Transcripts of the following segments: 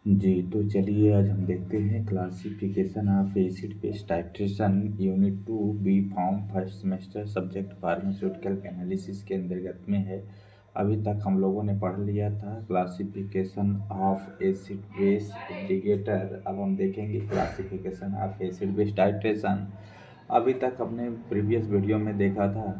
जी, तो चलिए आज हम देखते हैं classification of acid base titration unit 2 B form first semester subject pharmaceutical analysis के अंतर्गत में है। अभी तक हम लोगों ने पढ़ लिया था classification of acid base indicator. अब हम देखेंगे classification of acid base titration. अभी तक हमने प्रीवियस वीडियो में देखा था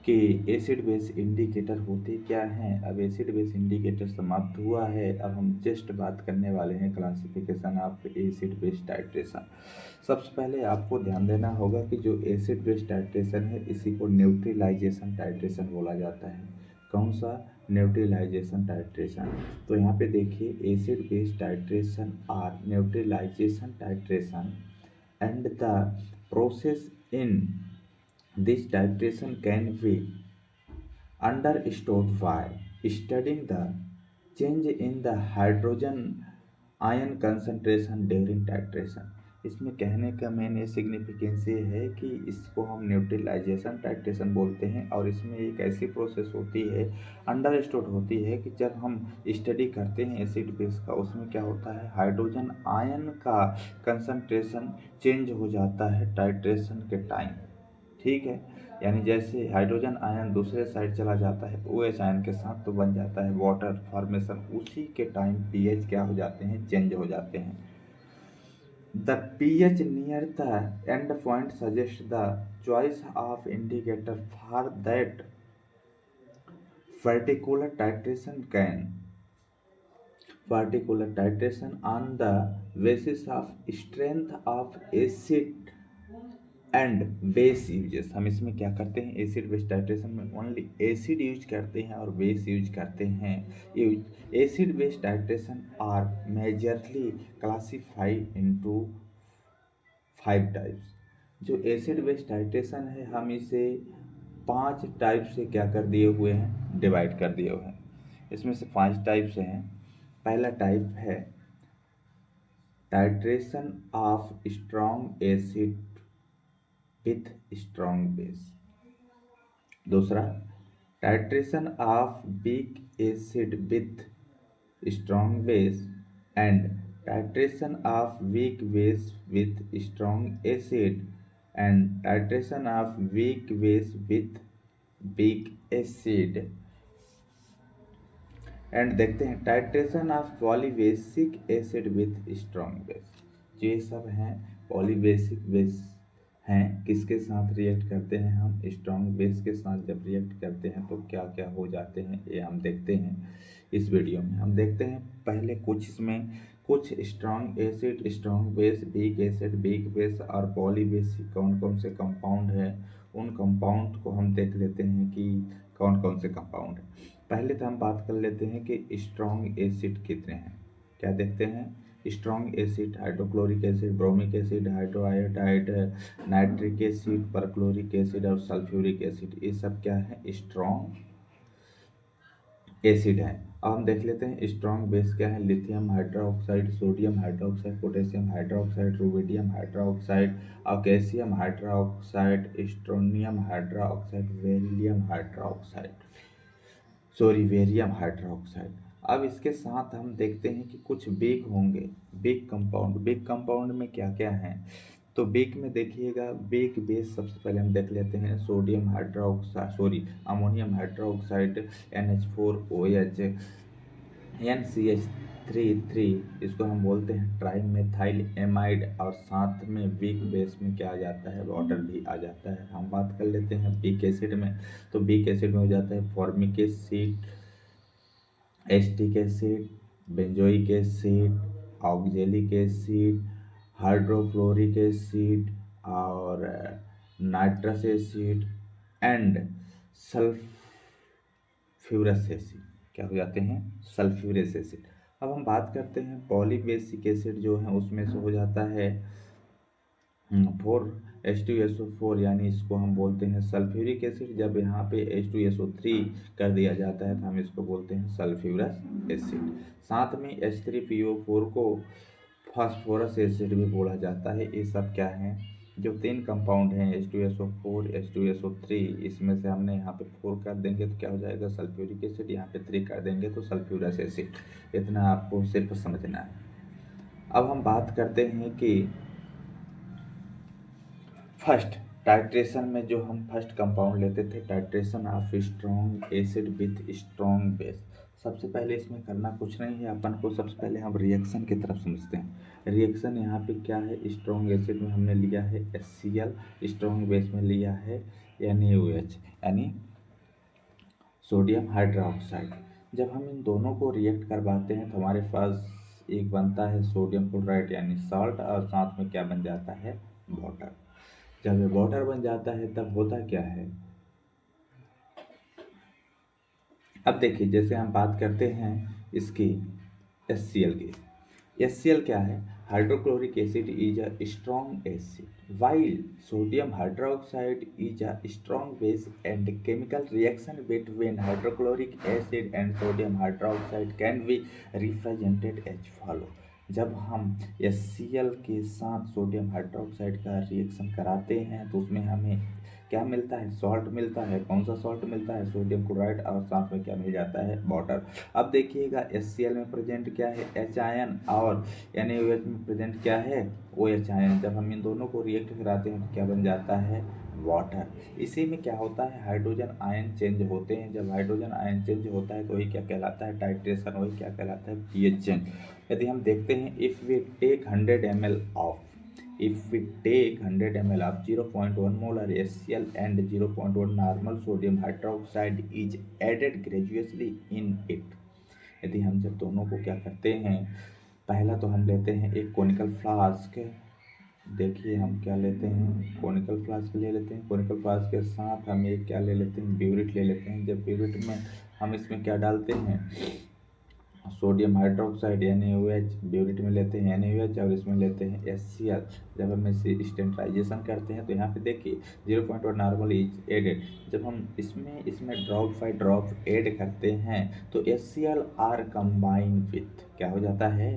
कि एसिड बेस इंडिकेटर होते क्या हैं। अब एसिड बेस इंडिकेटर समाप्त हुआ है। अब हम जस्ट बात करने वाले हैं classification of acid base titration. सबसे पहले आपको ध्यान देना होगा कि जो एसिड बेस टाइट्रेशन है इसी को न्यूट्रलाइजेशन टाइट्रेशन बोला जाता है। कौन सा? Neutralization titration. तो यहाँ पे देखिए acid base titration or neutralization titration and the process in this titration can be understood by studying the change in the hydrogen ion concentration during titration. इसमें कहने का मेन ये सिग्निफिकेंस ये है कि इसको हम न्यूट्रलाइजेशन टाइट्रेशन बोलते हैं और इसमें एक ऐसी प्रोसेस होती है, अंडरस्टूड होती है कि जब हम स्टडी करते हैं एसिड बेस का उसमें क्या होता है, हाइड्रोजन आयन का कंसंट्रेशन चेंज हो जाता है टाइट्रेशन के टाइम। ठीक है, यानी जैसे हाइड्रोजन आयन दूसरे साइड चला जाता है ओ एच आयन के साथ तो बन जाता है वाटर फॉर्मेशन, उसी के टाइम पीएच क्या हो जाते हैं, चेंज हो जाते हैं। The pH near the end point suggest the choice of indicator for that particular titration can particular titration on the basis of strength of acid and base uses. हम इसमें क्या करते हैं, एसिड बेस टाइट्रेशन में only acid use करते हैं और base use करते हैं। Use acid base titration are majorly classified into 5 types. जो एसिड बेस टाइट्रेशन है हम इसे 5 टाइप से क्या कर दिए हुए हैं, डिवाइड कर दिए हुए हैं। इसमें से 5 टाइप्स हैं। पहला टाइप है titration of strong acid with strong base. दूसरा, titration of weak acid with strong base and titration of weak base with strong acid and titration of weak base with weak acid. And देखते हैं titration of polybasic acid with strong base. ये सब हैं polybasic base हैं, किसके साथ react करते हैं हम, स्ट्रॉन्ग बेस के साथ जब रिएक्ट करते हैं तो क्या क्या हो जाते हैं ये हम देखते हैं इस वीडियो में। हम देखते हैं पहले कुछ इसमें कुछ strong acid, strong base, weak acid, weak base और पॉलीबेसिक कौन कौन से कंपाउंड हैं, उन कंपाउंड को हम देख लेते हैं कि कौन कौन से कंपाउंड हैं। पहले तो हम बात कर लेते हैं कि स्ट्रॉन्ग एसिड कितने हैं। क्या देखते हैं, strong acid hydrochloric acid, bromic acid, hydroiodide, nitric acid, perchloric acid और सल्फ्यूरिक एसिड, ये सब क्या है, स्ट्रॉन्ग एसिड है। अब हम देख लेते हैं स्ट्रॉन्ग बेस क्या है। Lithium hydroxide, sodium hydroxide, potassium hydroxide, rubidium hydroxide, calcium hydroxide, strontium hydroxide, beryllium hydroxide, sorry barium hydroxide. अब इसके साथ हम देखते हैं कि कुछ बेक होंगे, बेक कंपाउंड। बेक कंपाउंड में क्या क्या है, तो बेक में देखिएगा, बेक बेस सबसे पहले हम देख लेते हैं sodium hydroxide, sorry ammonium hydroxide, NH4OH, NCH3 इसको हम बोलते हैं ट्राइमेथाइल एमाइड, और साथ में वीक बेस में क्या आ जाता है, वाटर भी आ जाता है। हम बात कर लेते हैं वीक एसिड में, तो वीक एसिड में हो जाता है formic acid, acetic acid, benzoic acid, oxalic acid, hydrofluoric acid और nitrous acid and sulphurous acid, क्या हो जाते हैं, सल्फ्यूरस एसिड। अब हम बात करते हैं पॉलीबेसिक एसिड जो है उसमें से हो जाता है 4H2SO4, यानी इसको हम बोलते हैं सल्फ्यूरिक एसिड। जब यहाँ पे H2SO3 कर दिया जाता है तो हम इसको बोलते हैं सल्फ्यूरस एसिड। साथ में H3PO4 को फास्फोरस एसिड भी बोला जाता है। ये सब क्या है, जो 3 कंपाउंड हैं H2SO4, H2SO3, इसमें से हमने यहाँ पे 4 कर देंगे तो क्या हो जाएगा, सल्फ्यूरिक एसिड, यहाँ पे 3 कर देंगे तो सल्फ्यूरस एसिड। इतना आपको सिर्फ समझना है। अब हम बात करते हैं कि फर्स्ट टाइट्रेशन में जो हम फर्स्ट कंपाउंड लेते थे, titration of strong acid with strong base. सबसे पहले इसमें करना कुछ नहीं है, अपन को सबसे पहले हम रिएक्शन की तरफ समझते हैं। रिएक्शन यहाँ पे क्या है, स्ट्रॉन्ग एसिड में हमने लिया है HCl, स्ट्रॉन्ग बेस में लिया है NaOH यानी सोडियम हाइड्रोक्साइड। जब हम इन दोनों को रिएक्ट करवाते हैं तो हमारे पास एक बनता है सोडियम क्लोराइड यानी सॉल्ट, और साथ में क्या बन जाता है, वाटर। जब ये वाटर बन जाता है तब होता क्या है, अब देखिए जैसे हम बात करते हैं इसकी HCl की। HCl क्या है, hydrochloric acid is a strong acid while sodium hydroxide is a strong base and chemical reaction between hydrochloric acid and sodium hydroxide can be represented as follow. जब हम HCl के साथ सोडियम हाइड्रोक्साइड का reaction कराते हैं तो उसमें हमें क्या मिलता है, सॉल्ट मिलता है। कौन सा सॉल्ट मिलता है, सोडियम क्लोराइड, और साथ में क्या मिल जाता है, वाटर। अब देखिएगा HCl में प्रेजेंट क्या है, H आयन, और NaOH में प्रेजेंट क्या है, OH आयन। जब हम इन दोनों को रिएक्ट कराते हैं तो क्या बन जाता है, वाटर। इसी में क्या होता है, हाइड्रोजन आयन चेंज होते हैं। जब हाइड्रोजन आयन चेंज होता है तो वही क्या कहलाता है, टाइट्रेशन, वही क्या कहलाता है, pH चेंज। यदि हम देखते हैं if we take 100 ml of if we take 100 ml of 0.1 molar HCl and 0.1 normal sodium hydroxide is added gradually in it। यदि हम जब दोनों को क्या करते हैं, पहला तो हम लेते हैं एक कोनिकल फ्लास्क। देखिए हम क्या लेते हैं, कोनिकल फ्लास्क ले लेते हैं। कोनिकल फ्लास्क के साथ हम एक क्या ले लेते हैं, ब्यूरिट ले लेते हैं। जब ब्यूरिट में हम इसमें क्या डालते हैं, सोडियम हाइड्रोक्साइड NaOH, ब्यूरिट में लेते हैं NaOH, और इसमें लेते हैं HCl। जब हम इसे स्टेंट्राइजेशन करते हैं तो यहाँ पे देखिए 0.1 नॉर्मल इज एडेड। जब हम इसमें ड्रॉप बाई ड्रॉप ऐड करते हैं तो HCl आर कंबाइन विथ क्या हो जाता है,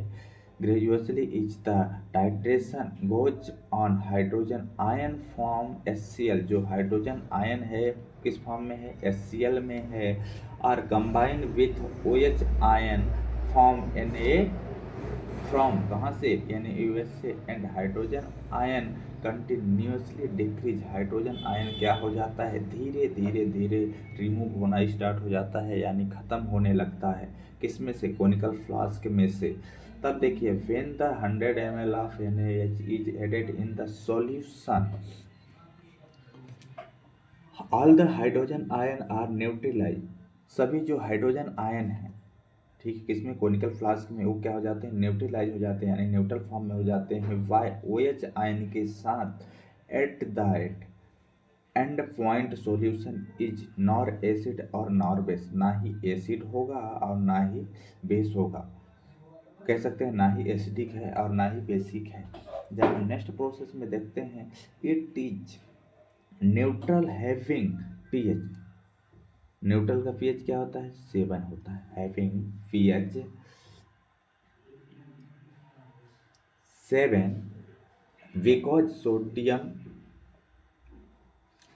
gradually is the titration goes on hydrogen ion form HCl। जो हाइड्रोजन आयन है किस फॉर्म में है, HCl में है, और combine with OH ion form Na from कहाँ से, NaOH से, and hydrogen ion continuously decrease. Hydrogen ion क्या हो जाता है, धीरे धीरे धीरे रिमूव होना स्टार्ट हो जाता है, यानी ख़त्म होने लगता है। किस में से, कोनिकल फ्लास्क में से। तब देखिए when the 100 ml of NaOH is added in the solution all the hydrogen ion are neutralize. सभी जो हाइड्रोजन आयन है, ठीक है, किसमें, कोनिकल फ्लास्क में, वो क्या हो जाते हैं, न्यूट्रलाइज हो जाते हैं, यानी न्यूट्रल फॉर्म में हो जाते हैं वाई OH आयन के साथ। At that and point solution is nor acid और नॉर बेस। ना ही एसिड होगा और ना ही बेस होगा, कह सकते हैं ना ही एसिडिक है और ना ही बेसिक है। जब हम नेक्स्ट प्रोसेस में देखते हैं, it is neutral having pH। Neutral का pH क्या होता है, 7 होता है, having pH 7 because sodium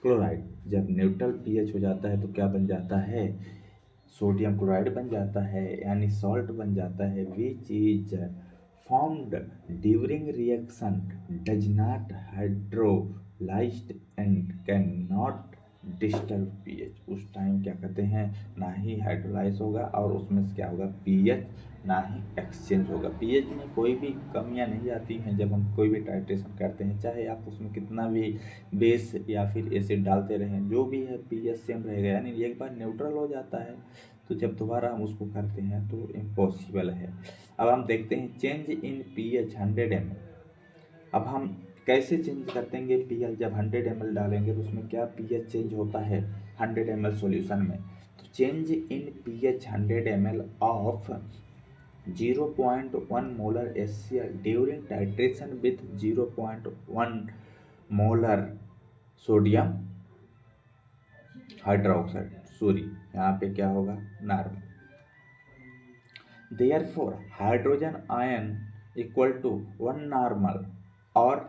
chloride. जब न्यूट्रल pH हो जाता है तो क्या बन जाता है, सोडियम क्लोराइड बन जाता है, यानी सॉल्ट बन जाता है, which is formed during reaction does not hydrolysed and can not disturb pH। उस टाइम क्या कहते हैं, ना ही हाइड्रोलाइज होगा और उसमें से क्या होगा, pH ना ही एक्सचेंज होगा। pH में कोई भी कमियां नहीं आती हैं जब हम कोई भी टाइट्रेशन करते हैं, चाहे आप उसमें कितना भी बेस या फिर एसिड डालते रहें, जो भी है pH सेम रहेगा। यानी एक बार न्यूट्रल हो जाता है तो जब दोबारा हम उसको करते हैं तो इम्पॉसिबल है। अब हम देखते हैं चेंज इन pH 100 ml। अब हम कैसे चेंज कर देंगे pH, जब 100 ml डालेंगे तो उसमें क्या pH चेंज होता है 100 ml सॉल्यूशन में। तो चेंज इन pH 100 ml ऑफ 0.1 molar HCl during titration with 0.1 molar sodium hydroxide, sorry यहाँ पे क्या होगा, normal. Therefore hydrogen ion equal to 1 normal, और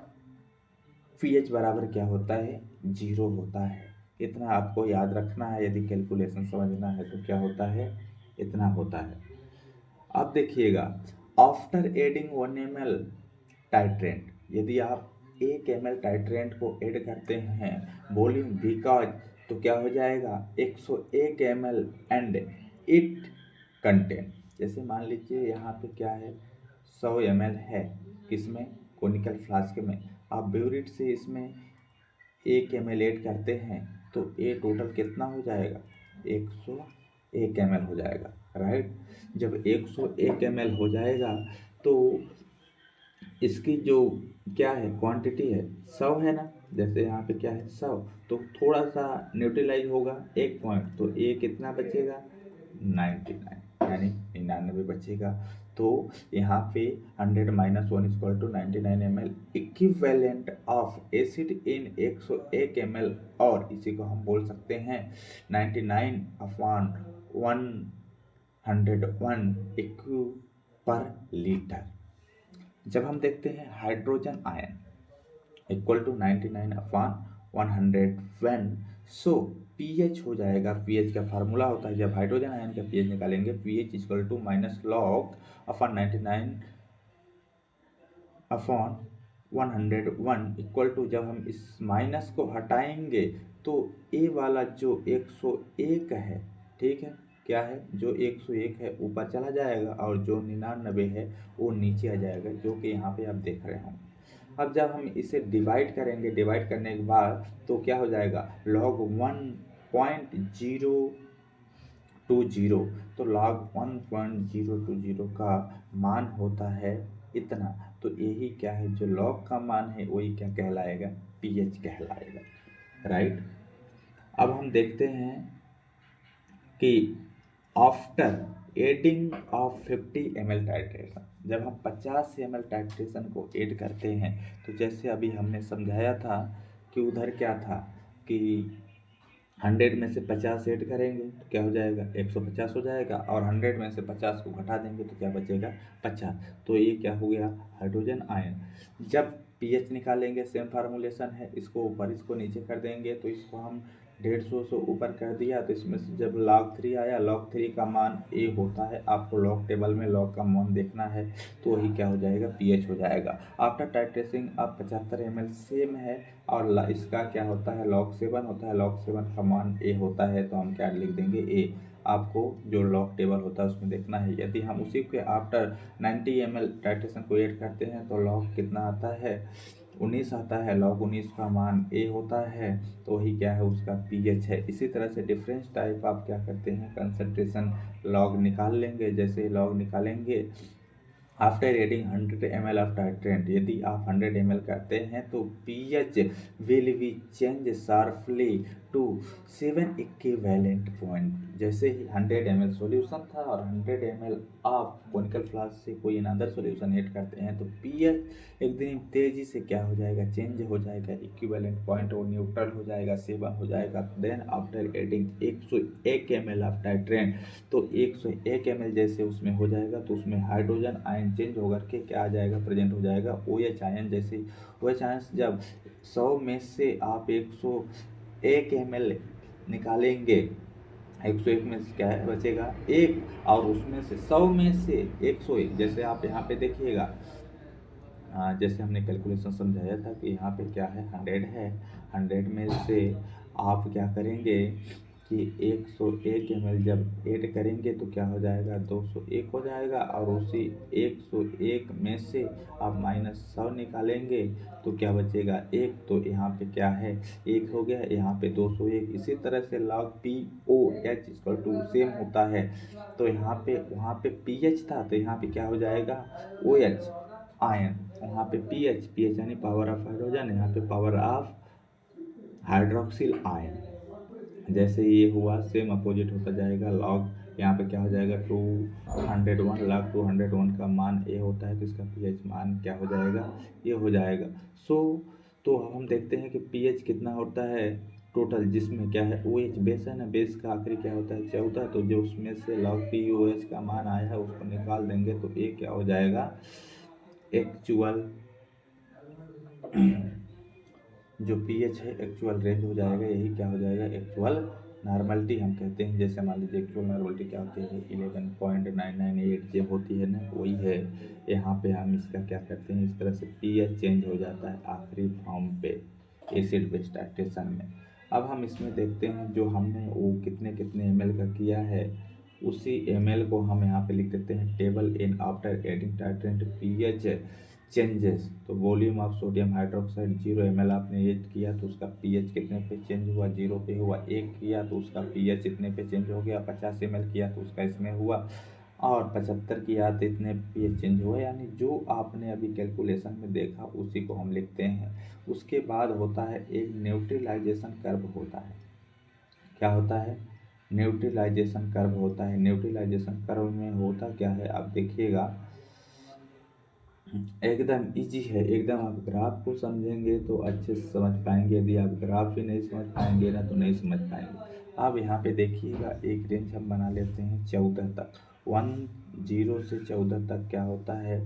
pH बराबर क्या होता है, 0 होता है। इतना आपको याद रखना है, यदि कैलकुलेशन समझना है तो क्या होता है, इतना होता है। अब देखिएगा आफ्टर एडिंग 1 ml टाइट्रेंट, यदि आप 1 ml टाइट्रेंट को ऐड करते हैं वॉल्यूम बिकॉज, तो क्या हो जाएगा 101 ml एंड इट कंटेन, जैसे मान लीजिए यहाँ पे क्या है 100 ml है, किसमें, कोनिकल फ्लास्क में। आप ब्यूरिट से इसमें 1 ml ऐड करते हैं तो ये टोटल कितना हो जाएगा 101 ml हो जाएगा, राइट। जब 101 ml हो जाएगा तो इसकी जो क्या है क्वांटिटी है 100 है ना, जैसे यहाँ पे क्या है 100, तो थोड़ा सा न्यूट्रलाइज होगा 1 पॉइंट, तो ये कितना बचेगा 99, यानी 99 बचेगा। तो यहाँ पे 100 minus 1 equal to 99 ml equivalent of acid in 101 ml, और इसी को हम बोल सकते हैं 99 अपॉन 101 इक्यू पर लीटर। जब हम देखते हैं hydrogen ion equal to 99 upon 101, so pH हो जाएगा, पीएच का फार्मूला होता है जब हाइड्रोजन आयन का पीएच निकालेंगे, pH equal to minus log upon 99 upon 101 equal to, जब हम इस माइनस को हटाएंगे तो ए वाला जो 101 है, ठीक है, क्या है जो 101 है ऊपर चला जाएगा और जो 99 है वो नीचे आ जाएगा, जो कि यहाँ पे आप देख रहे होंगे। अब जब हम इसे डिवाइड करेंगे, डिवाइड करने के बाद तो क्या हो जाएगा log 1.020, तो log 1.020 का मान होता है इतना, तो यही क्या है जो log का मान है वही क्या कहलाएगा pH कहलाएगा, राइट। अब हम देखते हैं कि after adding of 50 ml titration, जब हम 50 ml टाइट्रेशन को ऐड करते हैं तो जैसे अभी हमने समझाया था कि उधर क्या था कि 100 में से 50 ऐड करेंगे तो क्या हो जाएगा 150 हो जाएगा, और 100 में से 50 को घटा देंगे तो क्या बचेगा 50, तो ये क्या हो गया हाइड्रोजन आयन। जब पीएच निकालेंगे सेम फार्मूलेशन है, इसको ऊपर इसको नीचे कर देंगे, तो इसको हम 150 से ऊपर कर दिया तो इसमें से जब log 3 आया, log 3 का मान ए होता है, आपको log टेबल में log का मान देखना है, तो वही क्या हो जाएगा पीएच हो जाएगा। आफ्टर टाइट्रेसिंग अब 75 ml सेम है, और इसका क्या होता है log 7 होता है, log 7 का मान ए होता है, तो हम क्या लिख देंगे ए, आपको जो log टेबल होता है उसमें देखना है। यदि हम उसी के आफ्टर 90 ml टाइट्रेशन को ऐड करते हैं तो log कितना आता है 19 आता है, log 19 का मान ए होता है, तो वही क्या है उसका पीएच है। इसी तरह से डिफरेंस टाइप आप क्या करते हैं कंसंट्रेशन लॉग निकाल लेंगे, जैसे लॉग निकालेंगे after adding 100 ml of titrant, यदि आप 100 ml करते हैं तो pH will be change sharply to 7 equivalent point, जैसे ही 100 ml सॉल्यूशन था और 100 ml आप कोनिकल फ्लास्क से कोई अनदर सॉल्यूशन ऐड करते हैं तो pH एकदम तेजी से क्या हो जाएगा चेंज हो जाएगा, इक्विवेलेंट पॉइंट वो न्यूट्रल हो जाएगा, 7 हो जाएगा। Then after adding 101 ml of titrant, तो 101 ml जैसे उसमें हो जाएगा तो उसमें हाइड्रोजन आयन चेंज होकर के क्या आ जाएगा प्रेजेंट हो जाएगा OH आयन, जैसे OH आयन जब 100 में से आप 101 ml निकालेंगे, 101 में से क्या है बचेगा एक, और उसमें से 100 में से 101, जैसे आप यहाँ पे देखिएगा, जैसे हमने कैलकुलेशन समझाया था कि यहाँ पे क्या है 100 है, 100 में से आप क्या करेंगे कि 101 ml जब ऐड करेंगे तो क्या हो जाएगा 201 हो जाएगा, और उसी 101 में से आप -100 निकालेंगे तो क्या बचेगा एक, तो यहाँ पे क्या है एक हो गया, यहाँ पे 201। इसी तरह से log POH equal to same होता है, तो यहाँ पे वहाँ पे पीएच था तो यहाँ पे क्या हो जाएगा OH आयन, वहाँ पे पीएच यानी पावर ऑफ हाइड्रोजन, यहाँ पे पावर ऑफ हाइड्रोक्सिल आयन, जैसे ये हुआ सेम अपोजिट होता जाएगा। लॉग यहाँ पे क्या हो जाएगा 201, लॉग 201 का मान ए होता है तो इसका पीएच मान क्या हो जाएगा ये हो जाएगा। तो हम देखते हैं कि पीएच कितना होता है टोटल, जिसमें क्या है OH बेस है ना, बेस का आखिरी क्या होता है 14, तो जो उसमें से लॉग POH का मान आया है उसको निकाल देंगे तो ए क्या हो जाएगा एक्चुअल जो पीएच है एक्चुअल रेंज हो जाएगा, यही क्या हो जाएगा एक्चुअल नॉर्मलिटी हम कहते हैं, जैसे मान लीजिए एक्चुअल नॉर्मलिटी क्या होती है 11.998 जो होती है ना, वही है। यहाँ पे हम इसका क्या करते हैं, इस तरह से pH चेंज हो जाता है आखिरी फॉर्म पे एसिड बेस टाइट्रेशन में। अब हम इसमें देखते हैं जो हमने वो कितने कितने ml का किया है, उसी ml को हम यहाँ पे लिख देते हैं table in after adding titrant pH changes. तो volume of sodium hydroxide 0 ml आपने ये किया तो उसका पीएच कितने पे चेंज हुआ, 0 पे हुआ। 1 किया तो उसका पीएच इतने पे चेंज हो गया। 50 ml किया तो उसका इसमें हुआ, और 75 किया तो इतने पीएच चेंज हुआ। यानी जो आपने अभी कैलकुलेशन में देखा उसी को हम लिखते हैं। उसके बाद होता है एक न्यूट्रलाइजेशन कर्व होता है। क्या होता है, न्यूट्रलाइजेशन कर्व होता है। न्यूट्रलाइजेशन कर्व में होता क्या है, आप देखिएगा एकदम इजी है, एकदम आप ग्राफ को समझेंगे तो अच्छे से समझ पाएंगे। यदि आप ग्राफ ही नहीं समझ पाएंगे ना तो नहीं समझ पाएंगे। अब यहाँ पे देखिएगा एक रेंज हम बना लेते हैं 14 तक। 10 से 14 तक क्या होता है,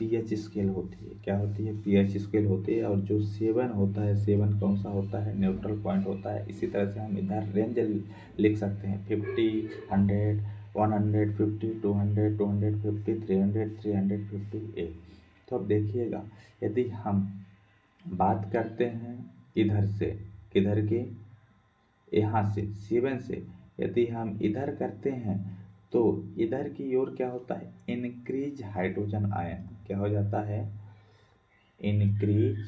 पीएच स्केल होती है। क्या होती है, पीएच स्केल होती है। और जो 7 होता है, 7 कौन सा होता है, न्यूट्रल पॉइंट होता है। इसी तरह से हम इधर रेंज लिख सकते हैं 50, 100, 150, 200, 250, 300, 350। तो अब देखिएगा यदि हम बात करते हैं इधर से, किधर के, यहाँ से 7 से यदि हम इधर करते हैं तो इधर की ओर क्या होता है, इंक्रीज हाइड्रोजन आयन। क्या हो जाता है, इंक्रीज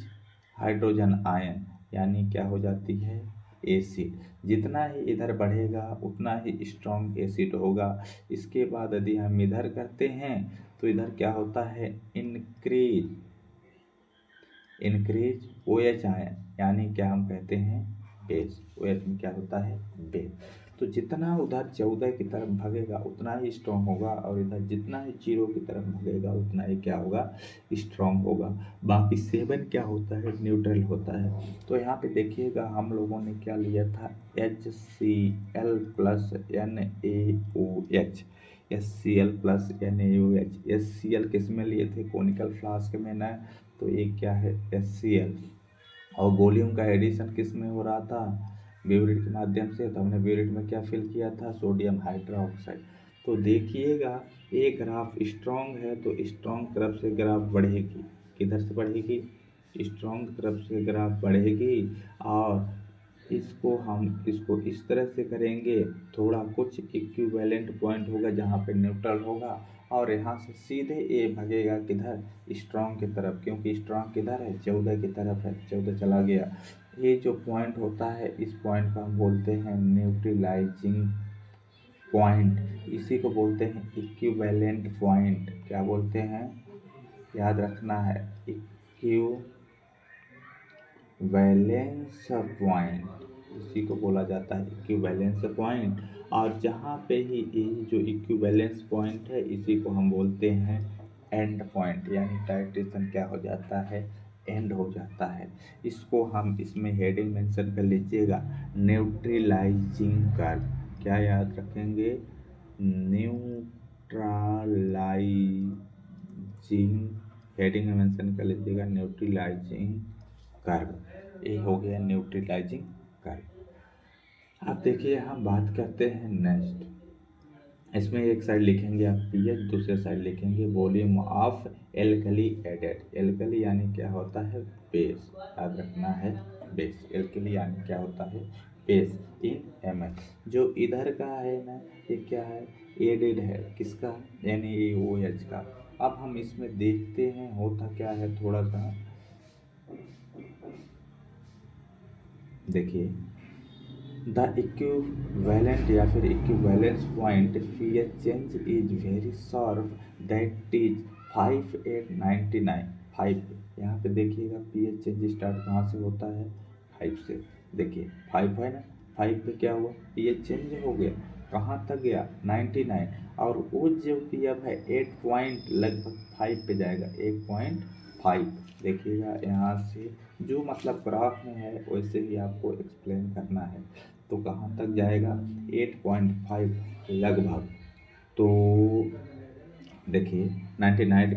हाइड्रोजन आयन, यानी क्या हो जाती है, एसिड। जितना ही इधर बढ़ेगा उतना ही स्ट्रॉन्ग एसिड होगा। इसके बाद यदि हम इधर करते हैं तो इधर क्या होता है, increase increase O H ion, यानी क्या हम कहते हैं, बेस। ओ एच में क्या होता है, बेस। तो जितना उधर 14 की तरफ भगेगा उतना ही स्ट्रॉन्ग होगा, और इधर जितना ही 0 की तरफ भगेगा उतना ही क्या होगा, स्ट्रॉन्ग होगा। बाकी 7 क्या होता है, न्यूट्रल होता है। तो यहाँ पे देखिएगा हम लोगों ने क्या लिया था, HCl plus NaOH। HCl+NaOH। HCl किस में लिए थे, कोनिकल फ्लास्क में ना, तो एक क्या है HCl। और वॉल्यूम का एडिशन किस में हो रहा था, ब्यूरिट के माध्यम से। तो हमने ब्यूरिट में क्या फिल किया था, सोडियम हाइड्रोक्साइड। तो देखिएगा एक ग्राफ स्ट्रॉन्ग है तो स्ट्रॉन्ग तरफ से ग्राफ बढ़ेगी, किधर से बढ़ेगी, स्ट्रॉन्ग तरफ से ग्राफ बढ़ेगी। और इसको इस तरह से करेंगे, थोड़ा कुछ इक्विवेलेंट पॉइंट होगा जहाँ पे न्यूट्रल होगा, और यहाँ से सीधे ये भगेगा किधर, स्ट्रॉन्ग की तरफ। क्योंकि स्ट्रॉन्ग किधर है, 14 की तरफ है, 14 चला गया। ये जो पॉइंट होता है इस पॉइंट को हम बोलते हैं न्यूट्रलाइजिंग पॉइंट। इसी को बोलते हैं इक्विवेलेंट पॉइंट। क्या बोलते हैं, याद रखना है, इक्विवेलेंस पॉइंट, इसी को बोला जाता है इक्विवेलेंस पॉइंट। और जहाँ पे ही ये जो इक्विवेलेंस पॉइंट है इसी को हम बोलते हैं एंड पॉइंट, यानी टाइट्रेशन क्या हो जाता है, एंड हो जाता है। इसको हम इसमें हेडिंग मेंशन कर लीजिएगा, न्यूट्रलाइजिंग कर्व। क्या याद रखेंगे, न्यूट्रलाइजिंग, हेडिंग में मेंशन कर लीजिएगा न्यूट्रलाइजिंग कर्व। ये हो गया न्यूट्रलाइजिंग कर्व। अब देखिए हम बात करते हैं नेक्स्ट। इसमें एक साइड लिखेंगे आप पीएच, दूसरे साइड लिखेंगे volume of alkali added. Alkali यानी क्या होता है, बेस, याद रखना है, बेस। एल्कली यानी क्या होता है, बेस इन ml। जो इधर का है ना, ये क्या है, एडेड है, किसका, NaOH का। अब हम इसमें देखते हैं होता क्या है, थोड़ा सा देखिए, द इक्विवेलेंट या फिर equivalence point pH change is very sharp, that is 5 8 99। 5, यहाँ पे देखिएगा पीएच चेंज स्टार्ट कहाँ से होता है, 5 से। देखिए 5 है ना, 5 पे क्या हुआ, पीएच चेंज हो गया, कहाँ तक गया, 99। और वो जो पीएफ है 8 पॉइंट लगभग 5 पे जाएगा, 8.5। देखिएगा यहाँ से जो मतलब ग्राफ में है वैसे ही आपको एक्सप्लेन करना है। तो कहाँ तक जाएगा, 8.5 लगभग। तो देखिए 99,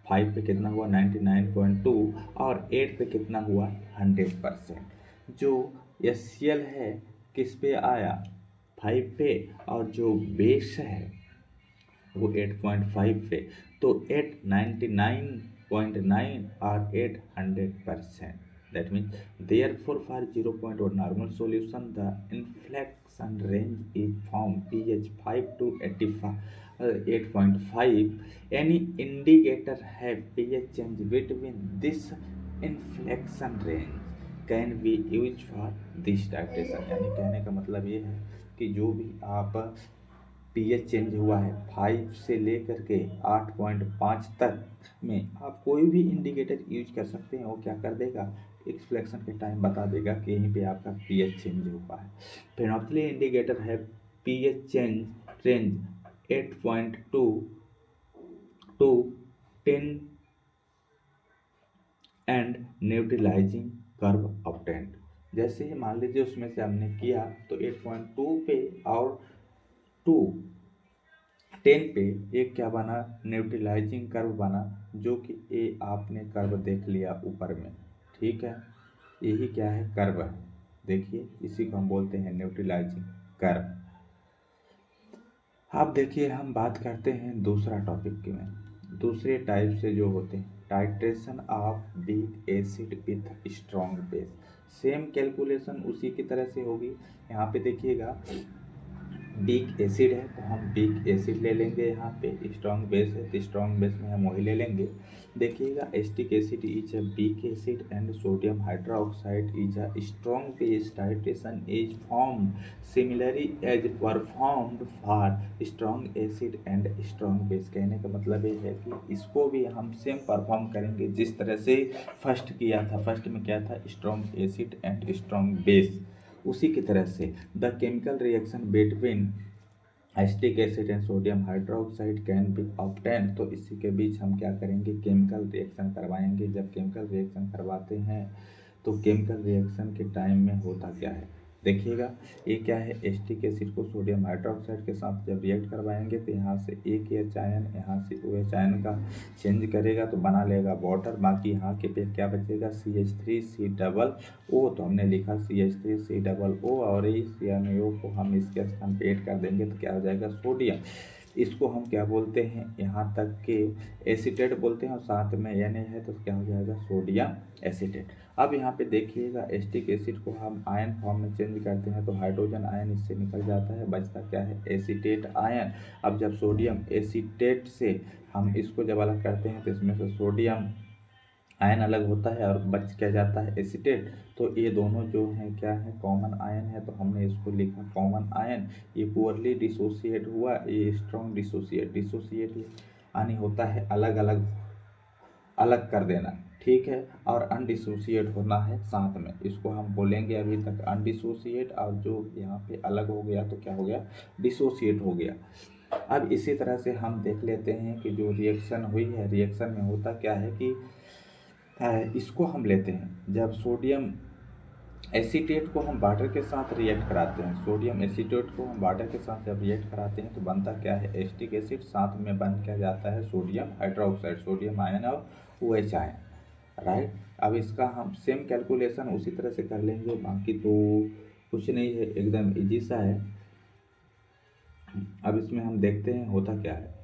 5 पे कितना हुआ, 99.2, और 8 पे कितना हुआ, 100%। जो HCl है किस पे आया, 5 पे, और जो बेस है वो 8.5 पे। तो 899.9 और 800%। That means therefore for 0.1 normal solution the inflection range is from pH 5 to 85, 8.5. Any indicator have pH change between this inflection range can be used for this titration। यानी कहने का मतलब ये है कि जो भी आप पीएच चेंज हुआ है 5 से लेकर के 8.5 तक में आप कोई भी इंडिकेटर यूज कर सकते हैं। वो क्या कर देगा, एक्सफ्लेक्शन के टाइम बता देगा कि यहीं पे आपका पीएच चेंज हुआ है। फेनोप्टिली इंडिकेटर है pH change range 8.2 to 10 and neutralizing curve obtained. जैसे ही मान लीजिए उसमें से हमने किया तो 8.2 पे और 2 10 पे एक क्या बना, न्यूट्रलाइजिंग कर्व बना, जो कि ये आपने कर्व देख लिया ऊपर में, ठीक है। यही क्या है, कर्व है। देखिए इसी को हम बोलते हैं न्यूट्रलाइजिंग कर्व। अब देखिए हम बात करते हैं दूसरा टॉपिक की में, दूसरे टाइप से जो होते हैं titration of weak acid with strong base. Same calculation उसी की तरह से होगी। यहाँ पे देखिएगा वीक एसिड है तो हम वीक एसिड ले लेंगे, यहाँ पे स्ट्रॉन्ग बेस है तो स्ट्रॉन्ग बेस में हम वही ले लेंगे। देखिएगा acetic acid is a weak acid and sodium hydroxide is a strong base. Titration is form similarly as performed for strong acid and strong base. कहने का मतलब ये है कि इसको भी हम सेम परफॉर्म करेंगे जिस तरह से फर्स्ट किया था। फर्स्ट में क्या था, strong acid and strong base, उसी की तरह से the chemical reaction between acetic acid and sodium hydroxide can B obtain. तो इसी के बीच हम क्या करेंगे, केमिकल रिएक्शन करवाएंगे। जब केमिकल रिएक्शन करवाते हैं तो केमिकल रिएक्शन के टाइम में होता क्या है, देखिएगा ये क्या है, एसिटिक एसिड को सोडियम हाइड्रोक्साइड के साथ जब रिएक्ट करवाएंगे तो यहाँ से एक एच आयन यहाँ से ओ एच आयन का चेंज करेगा तो बना लेगा वाटर। बाकी यहाँ के पे क्या बचेगा, CH3C O। तो हमने लिखा CH3C O और इस CnO को हम इसके स्थान पे ऐड कर देंगे तो क्या हो जाएगा, सोडियम। इसको हम क्या बोलते हैं, यहाँ तक के एसीटेट बोलते हैं और साथ में Na है तो क्या हो जाएगा, सोडियम एसीटेट। अब यहाँ पे देखिएगा एसिटिक एसिड को हम आयन फॉर्म में चेंज करते हैं तो हाइड्रोजन आयन इससे निकल जाता है, बचता क्या है, एसीटेट आयन। अब जब सोडियम एसीटेट से हम इसको जब अलग करते हैं तो इसमें से सोडियम आयन अलग होता है और बच क्या जाता है, एसीटेट। तो ये दोनों जो हैं क्या है, कॉमन आयन है तो हमने इसको लिखा कॉमन आयन। ये पुअरली डिसोसिएट हुआ, ये स्ट्रॉन्ग डिसोसिएट यानी होता है अलग अलग, अलग कर देना, ठीक है। और अनडिसोसिएट होना है साथ में, इसको हम बोलेंगे अभी तक अनडिसोसिएट। और जो यहाँ पे अलग हो गया तो क्या हो गया, डिसोसिएट हो गया। अब इसी तरह से हम देख लेते हैं कि जो रिएक्शन हुई है, रिएक्शन में होता क्या है कि इसको हम लेते हैं जब सोडियम एसीटेट को हम वाटर के साथ रिएक्ट कराते हैं, सोडियम एसीटेट को हम वाटर के साथ जब रिएक्ट कराते हैं तो बनता क्या है, एसिटिक एसिड, साथ में बन क्या जाता है, सोडियम हाइड्रोक्साइड, सोडियम आयन और OH आयन, राइट। अब इसका हम सेम कैलकुलेशन उसी तरह से कर लेंगे, बाकी तो कुछ नहीं है, एकदम इजी सा है। अब इसमें हम देखते हैं होता क्या है।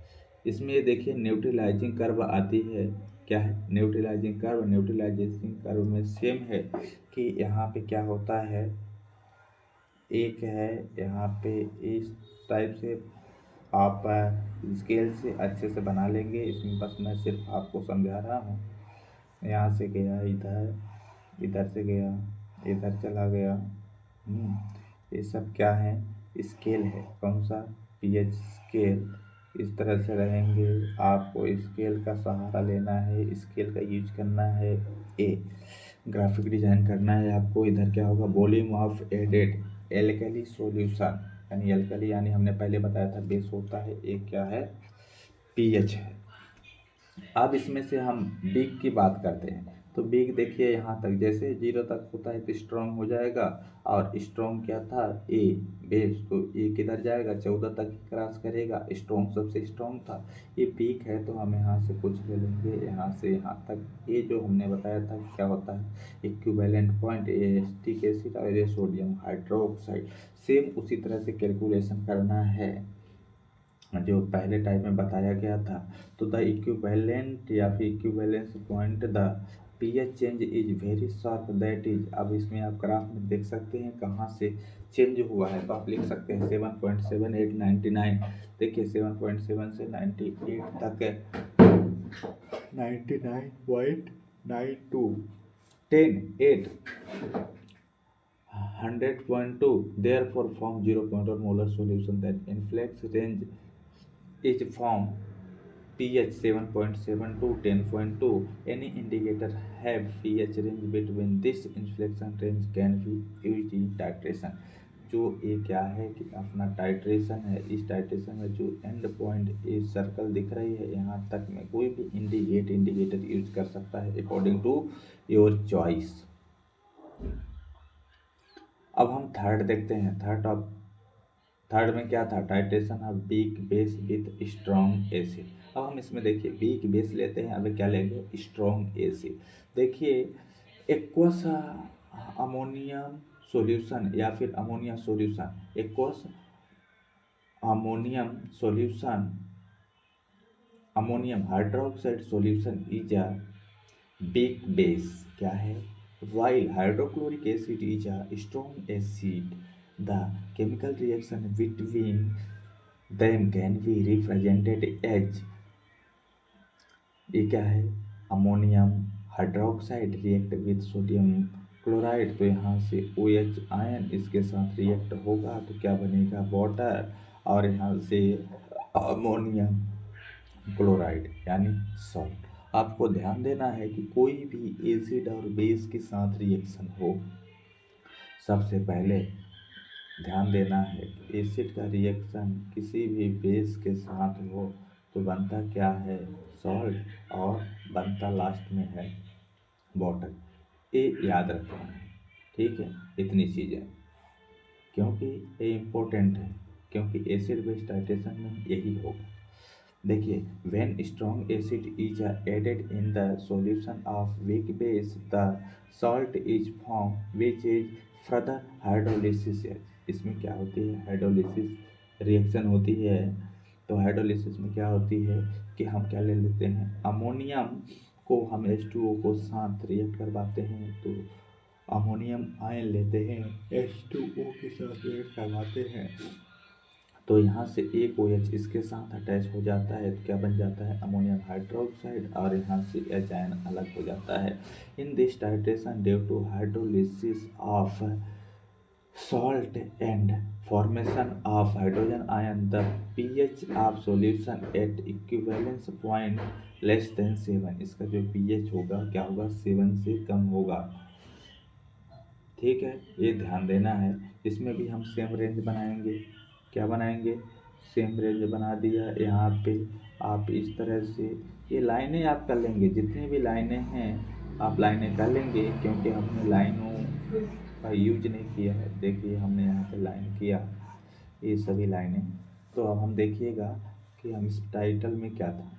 इसमें ये देखिए न्यूट्रलाइजिंग कर्व आती है, क्या है, न्यूट्रलाइजिंग कर्व। न्यूट्रलाइजिंग कर्व में सेम है कि यहाँ पे क्या होता है, एक है यहाँ पे इस टाइप से आप स्केल से अच्छे से बना लेंगे। इसमें बस मैं सिर्फ आपको समझा रहा हूँ। यहाँ से गया इधर, इधर से गया इधर चला गया, ये सब क्या है, स्केल है। कौन सा, पीएच स्केल। इस तरह से रहेंगे, आपको स्केल का सहारा लेना है, स्केल का यूज करना है। ए ग्राफिक डिजाइन करना है आपको। इधर क्या होगा, volume of added alkali solution, यानी एल्कली यानी हमने पहले बताया था बेस होता है, एक क्या है, पीएच है। अब इसमें से हम वीक की बात करते हैं तो वीक देखिए यहाँ तक, जैसे 0 तक होता है तो स्ट्रॉन्ग हो जाएगा। और स्ट्रॉन्ग क्या था, ए बेस, तो ये किधर जाएगा, 14 तक ही क्रॉस करेगा, स्ट्रॉन्ग सबसे स्ट्रॉन्ग था। ये वीक है तो हम यहाँ से कुछ ले लेंगे, यहाँ से यहाँ तक। ये जो हमने बताया था क्या होता है, इक्विवेलेंट पॉइंट, एसिटिक एसिड और ये सोडियम हाइड्रोक्साइड। सेम उसी तरह से कैलकुलेशन करना है जो पहले टाइप में बताया गया था। तो द इक्विवेलेंट या फिर equivalence point the pH change is very sharp, that is. अब इसमें आप ग्राफ में देख सकते हैं कहाँ से चेंज हुआ है, तो आप लिख सकते हैं 7.7899। देखिए 7.7 से 98 तक, 99.92, 10 8 100.2, therefore form 0.1 molar solution. Then influx range is form pH 7.7 to 10.2. Any indicator have pH range between this inflection range can be used in titration. जो ये क्या है कि अपना टाइट्रेशन है, इस टाइट्रेशन में जो एंड पॉइंट ये सर्कल दिख रही है यहाँ तक में कोई भी इंडिकेटर यूज कर सकता है अकॉर्डिंग टू योर चॉइस। अब हम थर्ड देखते हैं। थर्ड में क्या था, titration of weak base with strong acid. अब हम इसमें देखिए वीक बेस लेते हैं, अब क्या लेंगे, स्ट्रॉन्ग एसिड। देखिए एक्वस अमोनियम सॉल्यूशन या फिर ammonia solution, aqueous ammonium solution, ammonium hydroxide solution is a weak base, क्या है, while hydrochloric acid is a strong acid. The chemical reaction between them can be represented as, ये क्या है, ammonium hydroxide react with sodium chloride, तो यहाँ से OH ion इसके साथ रिएक्ट होगा तो क्या बनेगा, वाटर, और यहाँ से अमोनियम क्लोराइड यानी सॉल्ट। आपको ध्यान देना है कि कोई भी एसिड और बेस के साथ रिएक्शन हो, सबसे पहले ध्यान देना है कि एसिड का रिएक्शन किसी भी बेस के साथ हो तो बनता क्या है, सॉल्ट, और बनता लास्ट में है वाटर। ये याद रखना है, ठीक है, इतनी चीज़ें, क्योंकि ये इम्पोर्टेंट है, क्योंकि एसिड बेस टाइट्रेशन में यही होगा। देखिए when strong acid is added in the solution of weak base, the salt is formed which is further hydrolysis है। इसमें क्या होती है, हाइड्रोलिसिस रिएक्शन होती है। तो हाइड्रोलिसिस में क्या होती है कि हम क्या ले लेते हैं, अमोनियम को हम H2O को साथ रिएक्ट करवाते हैं, तो अमोनियम आयन लेते हैं, H2O के साथ रिएक्ट करवाते हैं, तो यहाँ से एक OH इसके साथ अटैच हो जाता है तो क्या बन जाता है, अमोनियम हाइड्रोक्साइड, और यहाँ से H आयन अलग हो जाता है। In this titration due to hydrolysis of salt and formation of hydrogen ion, the pH of solution at equivalence point less than 7, इसका जो pH होगा क्या होगा, 7 से कम होगा, ठीक है, ये ध्यान देना है। इसमें भी हम सेम रेंज बनाएंगे, क्या बनाएंगे, सेम रेंज बना दिया। यहाँ पे आप इस तरह से ये लाइनें आप कर लेंगे, जितनी भी लाइनें हैं आप लाइनें कर लेंगे, क्योंकि हमने लाइनों का यूज नहीं किया है। देखिए हमने यहाँ पे लाइन किया, ये सभी लाइनें। तो अब हम देखिएगा कि हम इस टाइटल में क्या था,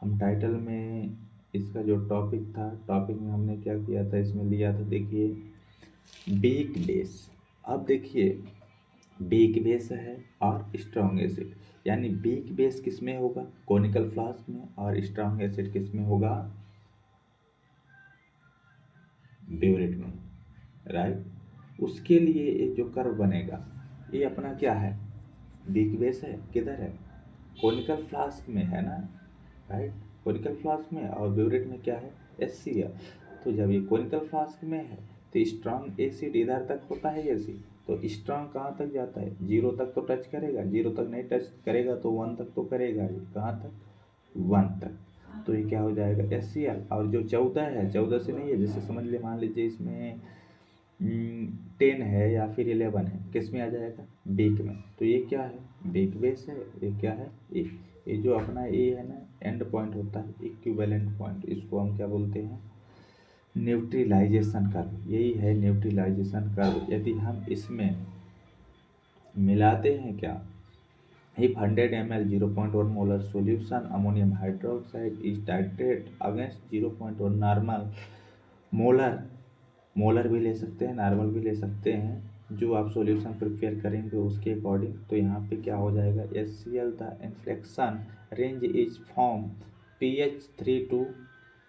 हम टाइटल में इसका जो टॉपिक था, टॉपिक में हमने क्या किया था, इसमें लिया था, देखिए वीक बेस। अब देखिए वीक बेस है और स्ट्रॉन्ग एसिड, यानी वीक बेस किस में होगा, कोनिकल फ्लास्क में, और स्ट्रॉन्ग एसिड किस में होगा, ब्यूरेट में, राइट। उसके लिए एक जो कर्व बनेगा, ये अपना क्या है, वीक बेस है, किधर है, कोनिकल फ्लास्क में है ना, राइट, कोनिकल फ्लास्क में, और ब्यूरेट में क्या है, HCl। तो जब ये कोनिकल फ्लास्क में है तो स्ट्रॉन्ग एसिड इधर तक होता है एसिड, तो स्ट्रॉन्ग कहाँ तक जाता है, 0 तक तो टच करेगा, 0 तक नहीं टच करेगा तो 1 तक तो करेगा ही, कहाँ तक, 1 तक। तो ये क्या हो जाएगा, HCl। और जो 14 है, 14 से नहीं है, जैसे समझ ले, मान लीजिए इसमें 10 है या फिर 11 है, किस में आ जाएगा, बीक में, तो ये क्या है, बीक बेस है, ये क्या है, ये जो अपना ए है ना, एंड पॉइंट होता है, इक्विवेलेंट पॉइंट, इसको हम क्या बोलते हैं, न्यूट्रलाइजेशन कर्व, यही है न्यूट्रलाइजेशन कर्व। यदि हम इसमें मिलाते हैं क्या, if 100 ml 0.1 molar solution ammonium hydroxide is titrated against 0.1 normal molar, molar भी ले सकते हैं, नॉर्मल भी ले सकते हैं, जो आप सॉल्यूशन प्रिपेयर करेंगे उसके अकॉर्डिंग। तो यहाँ पे क्या हो जाएगा, HCl the inflection range is from pH 3 to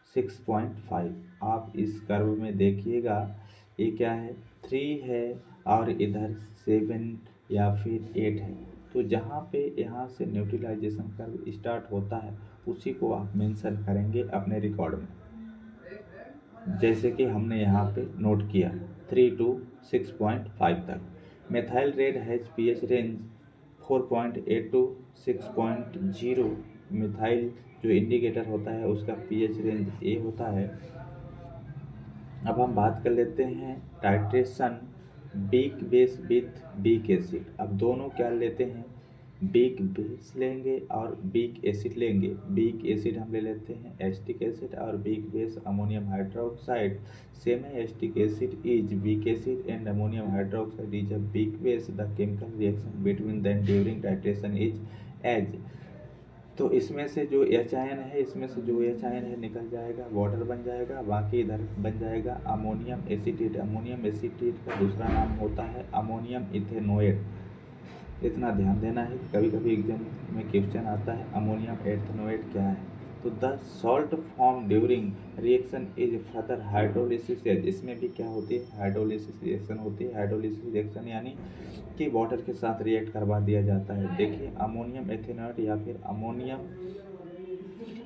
6.5। आप इस कर्व में देखिएगा, ये क्या है, 3 है और इधर 7 या फिर 8 है। तो जहाँ पे यहाँ से न्यूट्रलाइजेशन कर्व स्टार्ट होता है उसी को आप मेंशन करेंगे अपने रिकॉर्ड में, जैसे कि हमने यहाँ पे नोट किया 3 to 6.5 तक। Methyl red has pH range 4.8 to 6.0। Methyl जो इंडिकेटर होता है उसका pH रेंज A होता है। अब हम बात कर लेते हैं titration weak base with weak acid. अब दोनों क्या लेते हैं, बीक बेस लेंगे और बीक एसिड लेंगे। बीक एसिड हम ले लेते हैं एस्टिक एसिड और weak base ammonium hydroxide. Same है, acetic acid is weak acid and ammonium hydroxide is a weak base. The chemical reaction between them during titration is as. तो इसमें से जो एच आयन है, इसमें से जो एच आयन है निकल जाएगा, वाटर बन जाएगा, बाकी इधर बन जाएगा अमोनियम एसीटेट। अमोनियम एसीटेट का दूसरा नाम होता है अमोनियम इथेनोएट। इतना ध्यान देना है, कभी कभी एग्जाम में क्वेश्चन आता है अमोनियम एथेनोएट क्या है। तो the salt form during reaction is further hydrolysis. इसमें भी क्या होती है, हाइड्रोलिसिस रिएक्शन होती है। हाइड्रोलिसिस रिएक्शन यानी कि वाटर के साथ रिएक्ट करवा दिया जाता है। देखिए अमोनियम एथेनोएट या फिर अमोनियम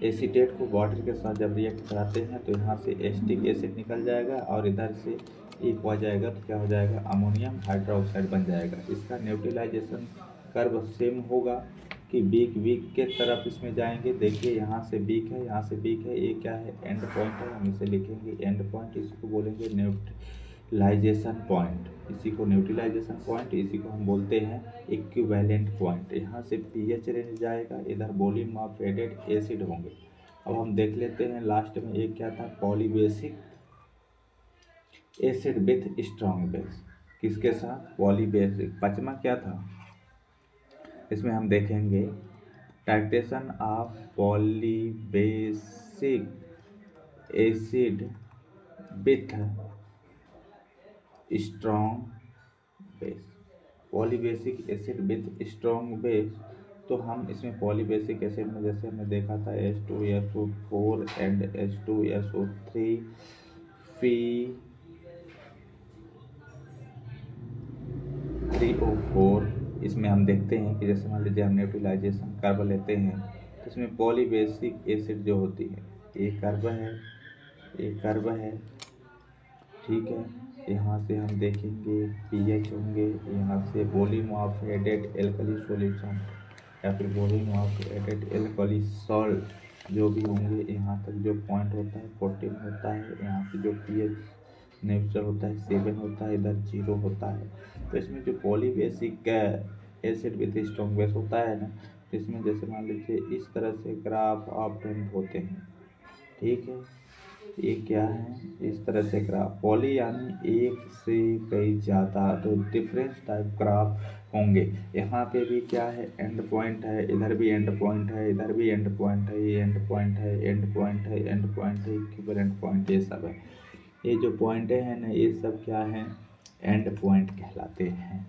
एसीटेट को वाटर के साथ जब रिएक्ट कराते हैं तो यहाँ से एस्टिक एसिड निकल जाएगा और इधर से एक हो जाएगा, तो क्या हो जाएगा, अमोनियम हाइड्रोक्साइड बन जाएगा। इसका न्यूट्रलाइजेशन कर्व सेम होगा कि बीक बीक के तरफ इसमें जाएंगे। देखिए यहाँ से बीक है, यहाँ से बीक है, ये क्या है, एंड पॉइंट है, हम इसे लिखेंगे एंड पॉइंट। इसको बोलेंगे न्यूट्रलाइजेशन पॉइंट, इसी को न्यूट्रलाइजेशन पॉइंट, इसी को हम बोलते हैं इक्विवेलेंट पॉइंट। यहाँ से pH रेंज जाएगा, इधर वॉल्यूम ऑफ एडेड एसिड होंगे। अब हम देख लेते हैं लास्ट में एक क्या था, polybasic acid with strong base. किसके साथ, पॉलीबेसिक। पांचवा क्या था, इसमें हम देखेंगे titration of polybasic acid with strong base. Polybasic acid with strong base, तो हम इसमें पॉलीबेसिक एसिड में जैसे हमने देखा था H2SO4 एंड H2SO3 Fe3O4। इसमें हम देखते हैं कि जैसे मान लीजिए हम न्यूट्रलाइजेशन कर्व लेते हैं तो इसमें पॉलीबेसिक एसिड जो होती है, एक कर्व है, एक कर्व है, ठीक है। यहाँ से हम देखेंगे pH होंगे, यहाँ से volume of added alkali solution या फिर volume of added alkali salt जो भी होंगे। यहाँ तक जो पॉइंट होता है 14 होता है, यहाँ से जो pH नेचुरल होता है 7 होता है, इधर 0 होता है। तो इसमें जो polybasic acid with strong base होता है ना, तो इसमें जैसे मान लीजिए इस तरह से ग्राफ ऑब्टेंड होते हैं, ठीक है। ये क्या है, इस तरह से ग्राफ, पॉली यानी एक से कई ज़्यादा, तो डिफरेंट टाइप ग्राफ होंगे। यहाँ पे भी क्या है, एंड पॉइंट है, इधर भी एंड पॉइंट है, इधर भी एंड पॉइंट है, ये एंड पॉइंट है, एंड पॉइंट है, एंड पॉइंट है, इक्विवेलेंट पॉइंट, ये सब है। ये जो पॉइंट है ना, ये सब क्या है, एंड पॉइंट कहलाते हैं।